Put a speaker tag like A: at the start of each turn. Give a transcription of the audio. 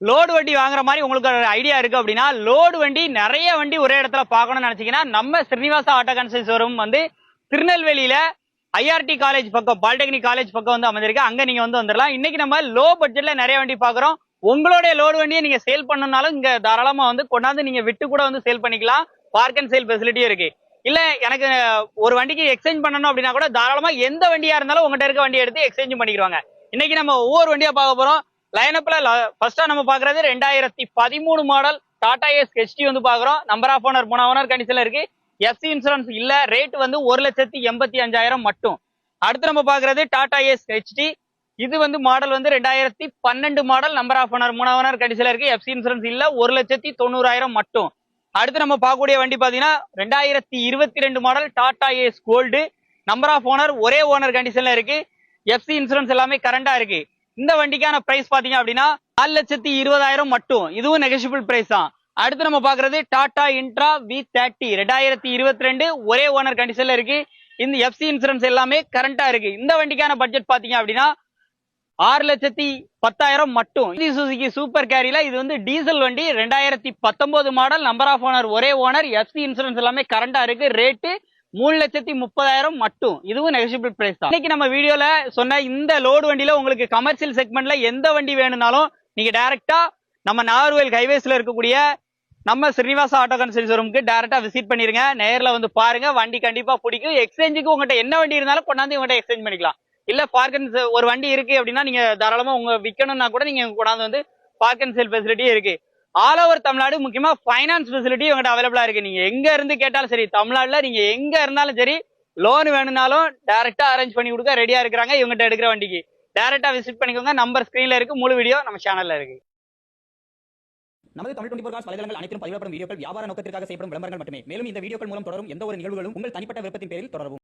A: Load வண்டி வாங்குற மாதிரி உங்களுக்கு ஒரு ஐடியா இருக்கு அப்படின்னா, லோடு வண்டி நிறைய வண்டி ஒரே இடத்துல பார்க்கணும்னு நினைச்சீங்கன்னா, நம்ம ஸ்ரீனிவாசா ஆட்டோ கன்சல்ட் ஷோரூம் வந்து திருநெல்வேலியில ஐஆர்டி காலேஜ் பக்கம், பாலிடெக்னிக் காலேஜ் பக்கம் வந்து அமைந்திருக்கு. அங்க நீங்க வந்து வந்துடலாம். இன்னைக்கு நம்ம லோ பட்ஜெட்ல நிறைய வண்டி பாக்குறோம். உங்களுடைய லோடு வண்டியை நீங்க சேல் பண்ணணும்னாலும் இங்க தாராளமா வந்து கொண்டாந்து நீங்க விட்டு கூட வந்து சேல் பண்ணிக்கலாம். பார்க் அண்ட் சேல் ஃபெசிலிட்டியும் இருக்கு. இல்ல எனக்கு ஒரு வண்டிக்கு எக்ஸ்சேஞ்ச் பண்ணணும் அப்படின்னா கூட தாராளமா எந்த வண்டியா இருந்தாலும் உங்ககிட்ட இருக்க வண்டி எடுத்து எக்ஸ்சேஞ்ச் பண்ணிக்கிறாங்க. இன்னைக்கு நம்ம ஒவ்வொரு வண்டியா பார்க்க போறோம். லைனப்ல ஃபர்ஸ்டா நம்ம பாக்குறது 2013 மாடல் டாடா ஏஸ் ஹெச்டி வந்து பாக்குறோம். நம்பர் ஆஃப் ஓனர் 3 ஓனர் கண்டிஷன்ல இருக்கு. எஃப்சி இன்சூரன்ஸ் இல்ல. ரேட் வந்து 1,85,000 மட்டும். அடுத்து நம்ம பாக்குறது டாடா ஏஸ் ஹெச்டி. இது வந்து மாடல் வந்து 2012 model, number of owner 3 owner கண்டிஷன்ல இருக்கு. எஃப்சி இன்சூரன்ஸ் இல்ல. 1,90,000 மட்டும். அடுத்து நம்ம பார்க்கக்கூடிய வண்டி பாத்தீங்கன்னா 2022 model Tata Ace gold, number of owner ஒரே ஓனர் கண்டிஷன்ல இருக்கு. எஃப்சி இன்சூரன்ஸ் எல்லாமே கரண்டா இருக்கு. இந்த வண்டிக்கான பிரைஸ் பாத்தீங்க அப்படின்னா 4,20,000 மட்டும். இதுவும் நெகோஷியபிள் பிரைஸ் தான். அடுத்து நம்ம பாக்குறது டாடா இன்ட்ரா V30 2022 ஒரே ஓனர் கண்டிஷன்ல இருக்கு. இந்த எஃப்சி இன்சூரன்ஸ் எல்லாமே கரண்டா இருக்கு. இந்த வண்டிக்கான பட்ஜெட் பாத்தீங்க அப்படின்னா 6,10,000 மட்டும். சுசுகி சூப்பர் கேரியில இது வந்து டீசல் வண்டி, 2019 மாடல், நம்பர் ஆஃப் ஓனர் ஒரே ஓனர், எஃப்சி இன்சூரன்ஸ் எல்லாமே கரண்டா இருக்கு. ரேட்டு 3,30,000 மட்டும். இதுவும் நெகோஷியபிள் பிரைஸ் தான். இன்னைக்கு நம்ம வீடியோல சொன்ன இந்த லோடு வண்டியில உங்களுக்கு கமர்ஷியல் செக்மெண்ட்ல எந்த வண்டி வேணும்னாலும் நீங்க டைரக்டா நம்ம நாகர்கோவில் ஹைவேஸ்ல இருக்கக்கூடிய நம்ம ஸ்ரீனிவாசா ஆட்டோ கன்சல்ட் ஷோரூமுக்கு டைரக்டா விசிட் பண்ணிருங்க. நேர்ல வந்து பாருங்க, வண்டி கண்டிப்பா பிடிக்கும். எக்ஸ்சேஞ்சுக்கு உங்ககிட்ட என்ன வண்டி இருந்தாலும் கொண்டாந்து உங்ககிட்ட எக்ஸ்சேஞ்ச் பண்ணிக்கலாம். இல்ல பார்க் அண்ட் ஒரு வண்டி இருக்கு அப்படின்னா நீங்க தாராளமா உங்க விற்கணும்னா கூட நீங்க கொண்டாந்து வந்து பார்க் அண்ட் சேல் ஃபெசிலிட்டியும் இருக்கு. ஆல் ஓவர் தமிழ்நாடு, முக்கியமா ஃபைனான்ஸ் ஃபெசிலிட்டி உங்ககிட்ட அவைலபிளா இருக்கு. நீங்க எங்க இருந்து கேட்டாலும் சரி, தமிழ்நாடுல நீங்க எங்க இருந்தாலும் சரி, லோன் வேணும்னாலும் டைரக்டா அரேஞ்ச் பண்ணி கொடுக்க ரெடியா இருக்கிறாங்க. இவங்ககிட்ட எடுக்கிற வண்டிக்கு டைரக்டா விசிட் பண்ணிக்கோங்க. நம்பர் ஸ்கிரீன்ல இருக்கு. முழு வீடியோ நம்ம சேனல்ல இருக்கு.
B: நமது தமிழ் 24 காஸ் வலைதளங்கள் அனைத்தும் பதிவிடப்படும் வீடியோக்கள் வியாபார நோக்கத்திற்காக செய்யப்படும் விளம்பரங்கள் மட்டுமே. மேலும் இந்த வீடியோக்கள் மூலம் தொடரும் எந்த ஒரு நிகழ்வுகளும் உங்கள் தனிப்பட்ட விருப்பத்தின் பேரில் தொடரவும்.